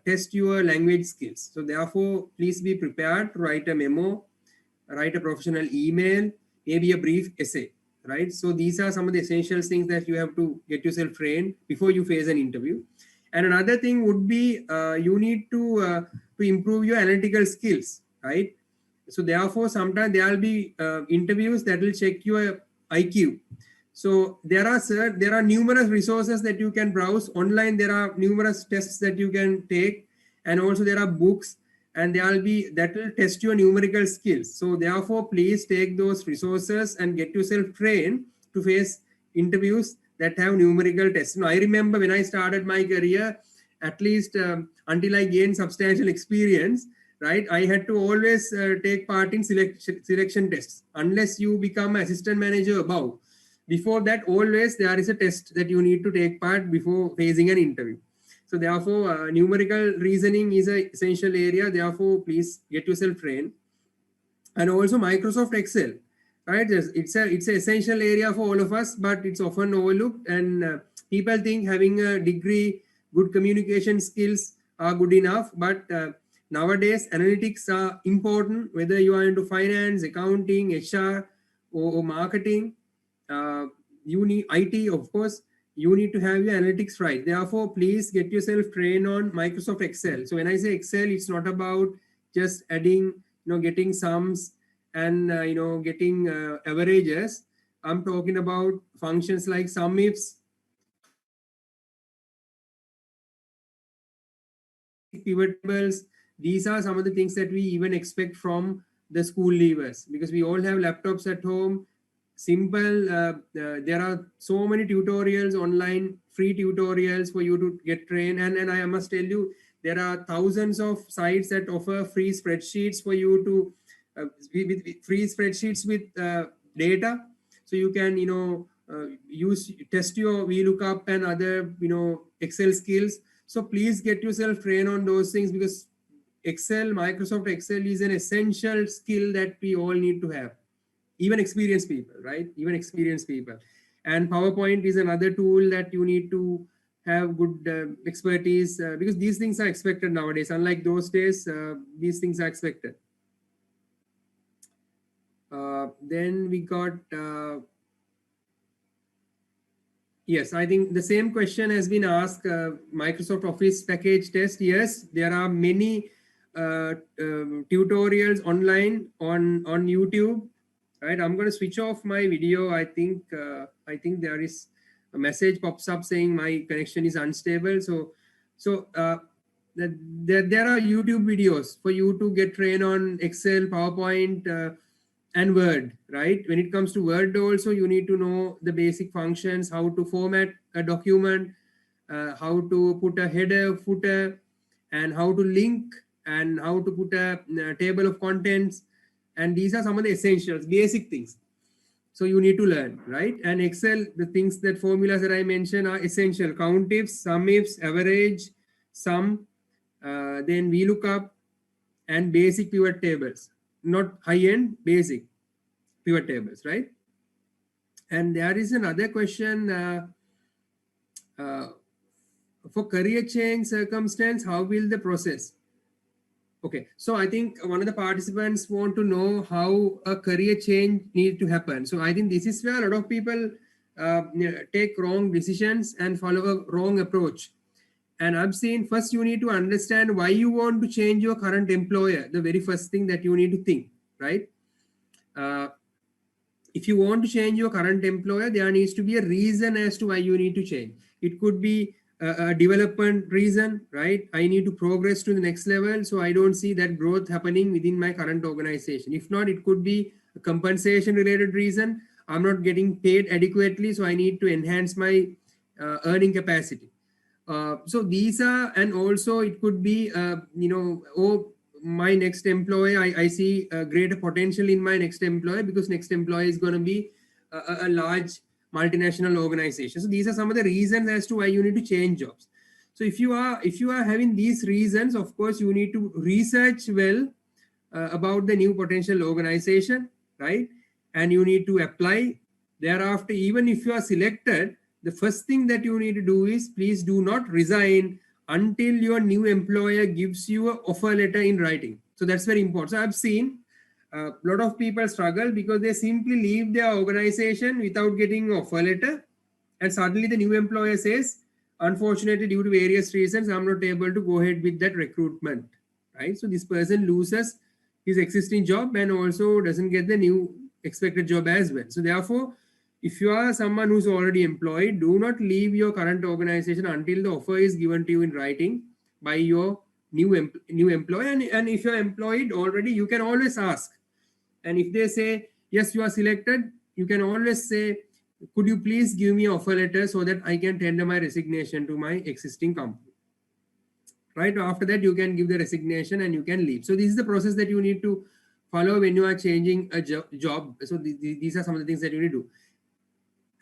test your language skills. So therefore, please be prepared to write a memo, write a professional email, maybe a brief essay, right? So these are some of the essential things that you have to get yourself trained before you face an interview. And another thing would be you need to improve your analytical skills, right? So therefore, sometimes there will be interviews that will check your IQ. So there are numerous resources that you can browse online. There are numerous tests that you can take, and also there are books, and that will test your numerical skills. So therefore, please take those resources and get yourself trained to face interviews that have numerical tests. Now, I remember when I started my career, at least until I gained substantial experience, right, I had to always take part in selection tests unless you become assistant manager above. Before that, always there is a test that you need to take part before facing an interview. So therefore, numerical reasoning is an essential area. Therefore, please get yourself trained. And also Microsoft Excel, right? It's an essential area for all of us, but it's often overlooked. And people think having a degree, good communication skills are good enough. But nowadays, analytics are important, whether you are into finance, accounting, HR, or marketing. You need IT, of course. You need to have your analytics right. Therefore, please get yourself trained on Microsoft Excel. So when I say Excel, it's not about just adding, getting sums and getting averages. I'm talking about functions like sum ifs, pivot tables. These are some of the things that we even expect from the school leavers, because we all have laptops at home. Simple, there are so many tutorials online, free tutorials for you to get trained. And I must tell you, there are thousands of sites that offer free spreadsheets for you to with free spreadsheets with data, so you can test your VLOOKUP and other Excel skills. So please get yourself trained on those things, because Microsoft Excel is an essential skill that we all need to have, even experienced people, right? Even experienced people. And PowerPoint is another tool that you need to have good expertise, because these things are expected nowadays. Unlike those days, these things are expected. Then we got, yes, I think the same question has been asked, Microsoft Office package test. Yes, there are many tutorials online on YouTube, right? I'm going to switch off my video. I think there is a message pops up saying my connection is unstable. So there are YouTube videos for you to get trained on Excel, PowerPoint, and Word, right? When it comes to Word also, you need to know the basic functions, how to format a document, how to put a header, footer, and how to link, and how to put a table of contents. And these are some of the essentials, basic things. So you need to learn, right? And Excel, the things, that formulas that I mentioned are essential. Count ifs, sum ifs, average, sum, then VLOOKUP, and basic pivot tables. Not high-end, basic pivot tables, right? And there is another question, for career change circumstance, how will the process? Okay, so I think one of the participants want to know how a career change need to happen. So I think this is where a lot of people take wrong decisions and follow a wrong approach. And I've seen, first you need to understand why you want to change your current employer. The very first thing that you need to think, right? if you want to change your current employer, there needs to be a reason as to why you need to change. It could be a development reason, right? I need to progress to the next level, so I don't see that growth happening within my current organization. If not, it could be a compensation related reason. I'm not getting paid adequately, so I need to enhance my earning capacity. So these are, and also it could be, oh, my next employee, I see a greater potential in my next employer, because next employee is going to be a large multinational organization. So these are some of the reasons as to why you need to change jobs. So if you are having these reasons, of course you need to research well about the new potential organization, right? And you need to apply. Thereafter, even if you are selected, the first thing that you need to do is, please do not resign until your new employer gives you an offer letter in writing. So that's very important. So I've seen a lot of people struggle because they simply leave their organization without getting an offer letter, and suddenly the new employer says, unfortunately, due to various reasons, I'm not able to go ahead with that recruitment, right? So this person loses his existing job and also doesn't get the new expected job as well. So therefore, if you are someone who's already employed, do not leave your current organization until the offer is given to you in writing by your new employer. And if you're employed already, you can always ask. And if they say, yes, you are selected, you can always say, could you please give me an offer letter so that I can tender my resignation to my existing company? Right after that, you can give the resignation and you can leave. So this is the process that you need to follow when you are changing a job. So these are some of the things that you need to do.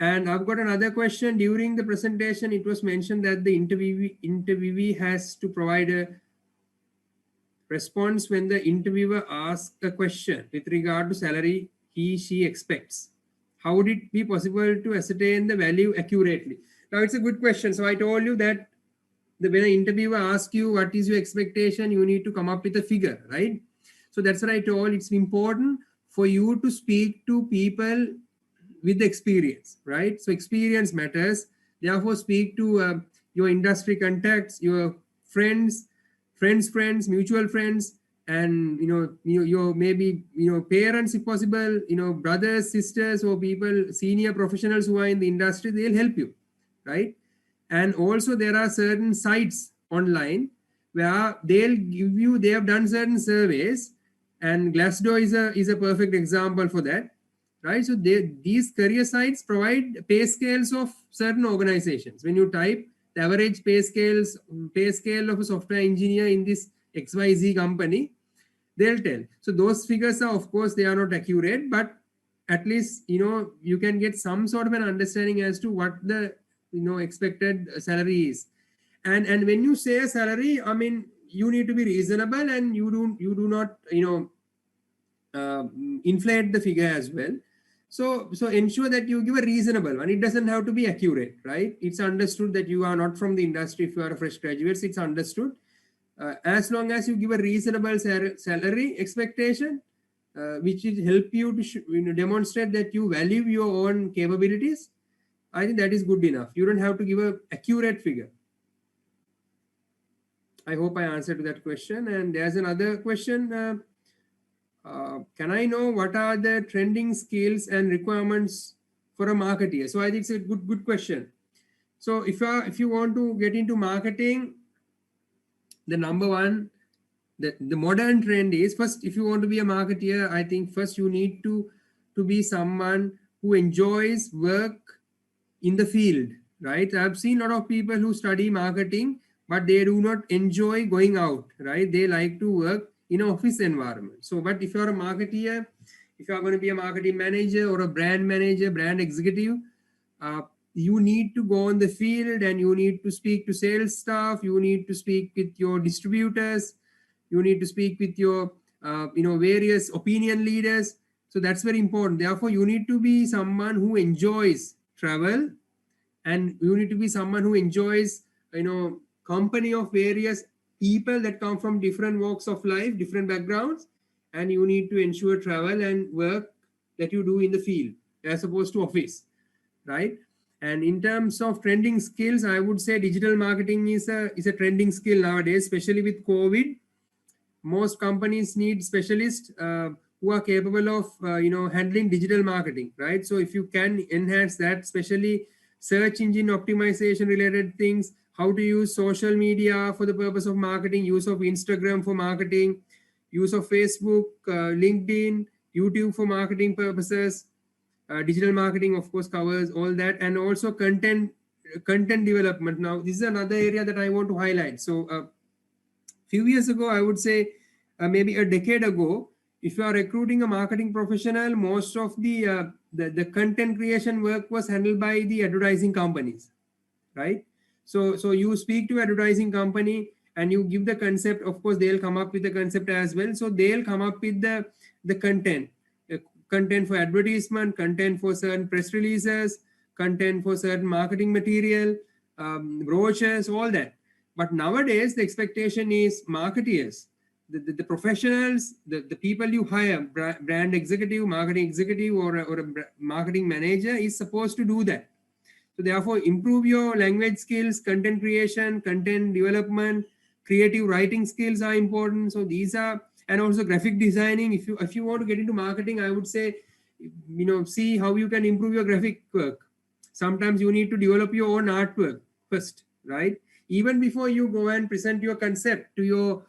And I've got another question. During the presentation, it was mentioned that the interviewee has to provide a response when the interviewer asks a question with regard to salary she expects. How would it be possible to ascertain the value accurately? Now, it's a good question. So I told you that when an interviewer asks you what is your expectation, you need to come up with a figure, right? So that's what I told. It's important for you to speak to people with experience, right? So experience matters. Therefore, speak to your industry contacts, your friends, mutual friends, and your maybe parents if possible, brothers, sisters, or people, senior professionals who are in the industry. They'll help you, right? And also there are certain sites online where they have done certain surveys, and Glassdoor is a perfect example for that, right? So these career sites provide pay scales of certain organizations. When you type the average pay scale of a software engineer in this XYZ company, they'll tell. So those figures are, of course, they are not accurate, but at least you can get some sort of an understanding as to what the expected salary is. And when you say a salary, I mean, you need to be reasonable, and you do not inflate the figure as well. So ensure that you give a reasonable one. It doesn't have to be accurate, right? It's understood that you are not from the industry. If you are a fresh graduate, it's understood. As long as you give a reasonable salary expectation, which will help you to demonstrate that you value your own capabilities, I think that is good enough. You don't have to give an accurate figure. I hope I answered to that question. And there's another question. Can I know what are the trending skills and requirements for a marketer? So I think it's a good question. So if you want to get into marketing, the number one, the modern trend is, first, if you want to be a marketer, I think first you need to be someone who enjoys work in the field, right? I've seen a lot of people who study marketing, but they do not enjoy going out, right? They like to work in an office environment. So, but if you're a marketer, if you're going to be a marketing manager or a brand manager, brand executive, you need to go on the field and you need to speak to sales staff. You need to speak with your distributors. You need to speak with your, various opinion leaders. So that's very important. Therefore, you need to be someone who enjoys travel, and you need to be someone who enjoys, company of various people that come from different walks of life, different backgrounds, and you need to ensure travel and work that you do in the field as opposed to office, right? And in terms of trending skills, I would say digital marketing is a trending skill nowadays, especially with COVID. Most companies need specialists who are capable of handling digital marketing, right? So if you can enhance that, especially search engine optimization related things, how to use social media for the purpose of marketing, use of Instagram for marketing, use of Facebook, LinkedIn, YouTube for marketing purposes. Digital marketing, of course, covers all that, and also content development. Now, this is another area that I want to highlight. So, few years ago, I would say maybe a decade ago, if you are recruiting a marketing professional, most of the content creation work was handled by the advertising companies, right? So you speak to advertising company and you give the concept. Of course, they'll come up with the concept as well. So they'll come up with the content, content for advertisement, content for certain press releases, content for certain marketing material, brochures, all that. But nowadays, the expectation is marketeers, the professionals, the people you hire, brand executive, marketing executive, or a marketing manager is supposed to do that. So therefore, improve your language skills, content creation, content development, creative writing skills are important. So these are, and also graphic designing. If you want to get into marketing, I would say, see how you can improve your graphic work. Sometimes you need to develop your own artwork first, right? Even before you go and present your concept to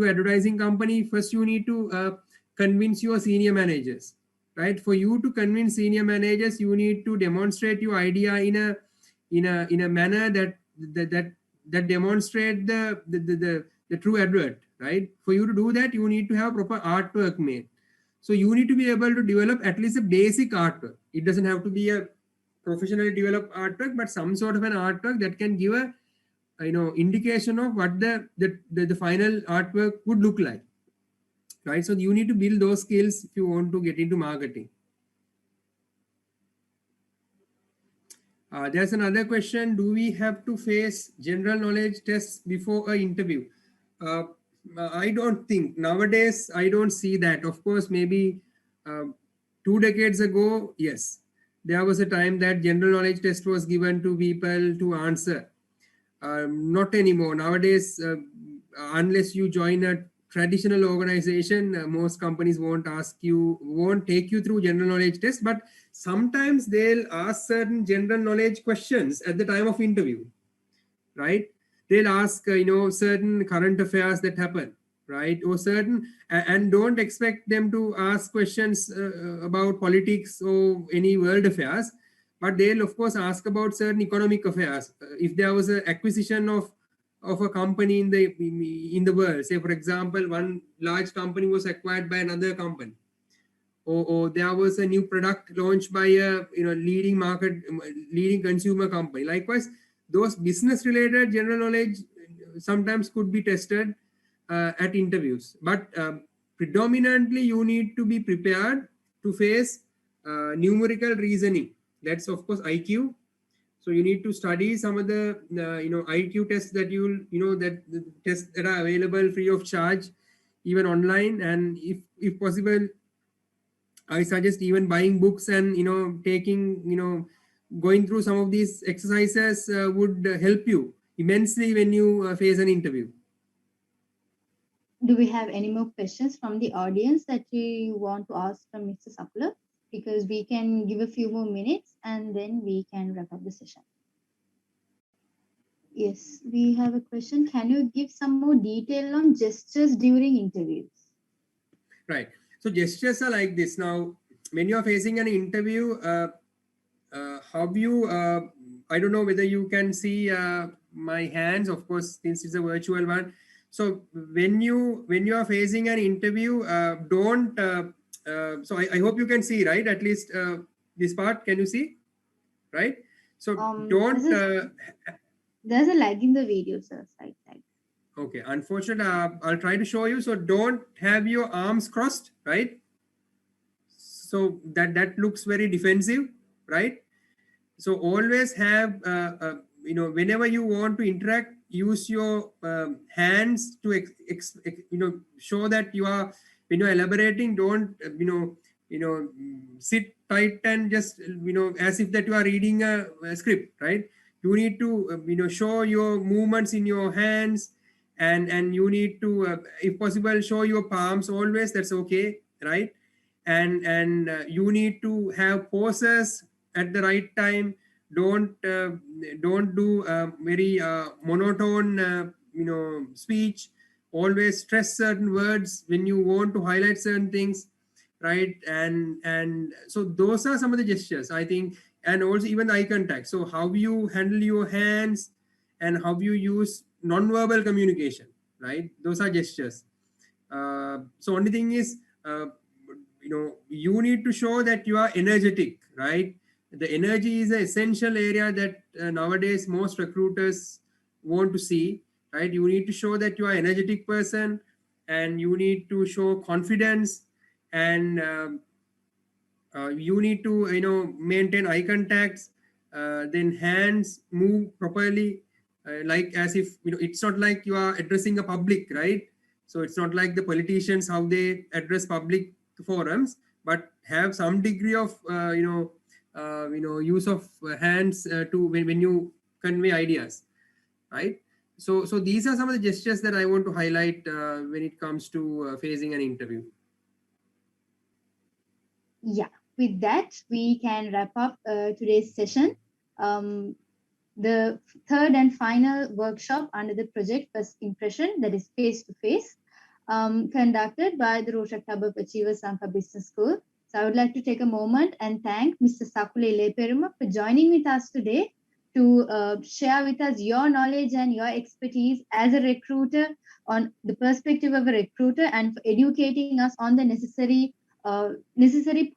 advertising company, first you need to convince your senior managers, right? For you to convince senior managers, you need to demonstrate your idea in a manner that demonstrate the true advert, right? For you to do that, you need to have proper artwork made. So you need to be able to develop at least a basic artwork. It doesn't have to be a professionally developed artwork, but some sort of an artwork that can give a indication of what the final artwork would look like, right? So you need to build those skills if you want to get into marketing. There's another question. Do we have to face general knowledge tests before an interview? I don't think. Nowadays, I don't see that. Of course, maybe 2 decades ago, yes. There was a time that general knowledge test was given to people to answer. Not anymore. Nowadays, unless you join a traditional organization, most companies won't take you through general knowledge test, but sometimes they'll ask certain general knowledge questions at the time of interview, right? They'll ask, certain current affairs that happen, right? Or certain, and don't expect them to ask questions about politics or any world affairs, but they'll of course ask about certain economic affairs. If there was an acquisition of a company in the world, say for example, one large company was acquired by another company, or there was a new product launched by a leading consumer company. Likewise, those business related general knowledge sometimes could be tested at interviews, but predominantly you need to be prepared to face numerical reasoning. That's of course IQ. So you need to study some of the IQ tests that that the tests that are available free of charge, even online, and if possible, I suggest even buying books and going through some of these exercises would help you immensely when you face an interview. Do we have any more questions from the audience that you want to ask from Mr. Sakula? Because we can give a few more minutes and then we can wrap up the session. Yes, we have a question. Can you give some more detail on gestures during interviews? Right. So gestures are like this. Now, when you are facing an interview, how you, I don't know whether you can see my hands, of course, since it's a virtual one. So when you are facing an interview, don't, so I hope you can see, right? At least this part, can you see? Right? So don't. There's a lag in the video, sir. Side lag. Okay, unfortunately, I'll try to show you. So don't have your arms crossed, right? So that looks very defensive, right? So always have, whenever you want to interact, use your hands to show that you are, when you're elaborating, don't sit tight and just as if that you are reading a script, right? You need to show your movements in your hands, and you need to if possible show your palms always. That's okay, right? and you need to have pauses at the right time. Don't do very monotone speech. Always stress certain words when you want to highlight certain things, right? And so those are some of the gestures, I think. And also even eye contact, so how you handle your hands and how you use non-verbal communication, right? Those are gestures. So only thing is, you need to show that you are energetic, right? The energy is an essential area that nowadays most recruiters want to see, right? You need to show that you are an energetic person, and you need to show confidence, and you need to maintain eye contacts, then hands move properly, like as if it's not like you are addressing a public, right? So it's not like the politicians how they address public forums, but have some degree of use of hands to when you convey ideas, right? So these are some of the gestures that I want to highlight when it comes to facing an interview. Yeah, with that, we can wrap up today's session. The third and final workshop under the project First Impression, that is face-to-face, conducted by the Rotaract Club of Achievers Lanka Business School. So I would like to take a moment and thank Mr. Sakula Ileperuma for joining with us today to share with us your knowledge and your expertise as a recruiter, on the perspective of a recruiter, and for educating us on the necessary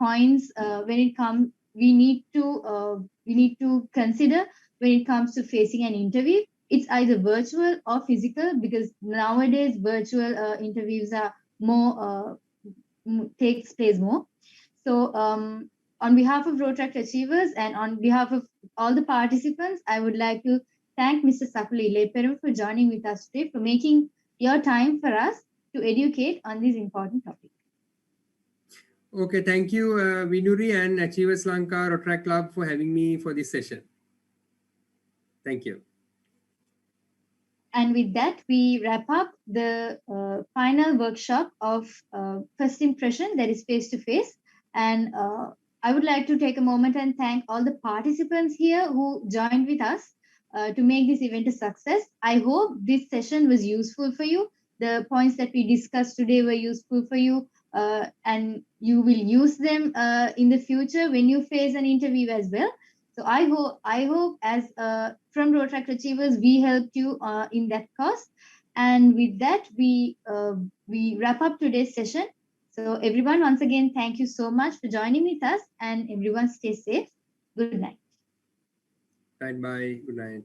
points when it comes we need to consider when it comes to facing an interview. It's either virtual or physical, because nowadays virtual interviews are more takes place more. So on behalf of Rotaract Achievers and on behalf of all the participants, I would like to thank Mr. Sakula Ileperuma for joining with us today, for making your time for us to educate on this important topic. Okay, thank you, Vinuri and Achievers Lanka Rotaract Club for having me for this session. Thank you. And with that, we wrap up the final workshop of First Impression, that is face-to-face. And I would like to take a moment and thank all the participants here who joined with us to make this event a success. I hope this session was useful for you. The points that we discussed today were useful for you, and you will use them in the future when you face an interview as well. So I hope as from Rotaract Achievers, we helped you in that cause. And with that, we wrap up today's session. So everyone, once again, thank you so much for joining with us, and everyone stay safe. Good night. Bye. Good night.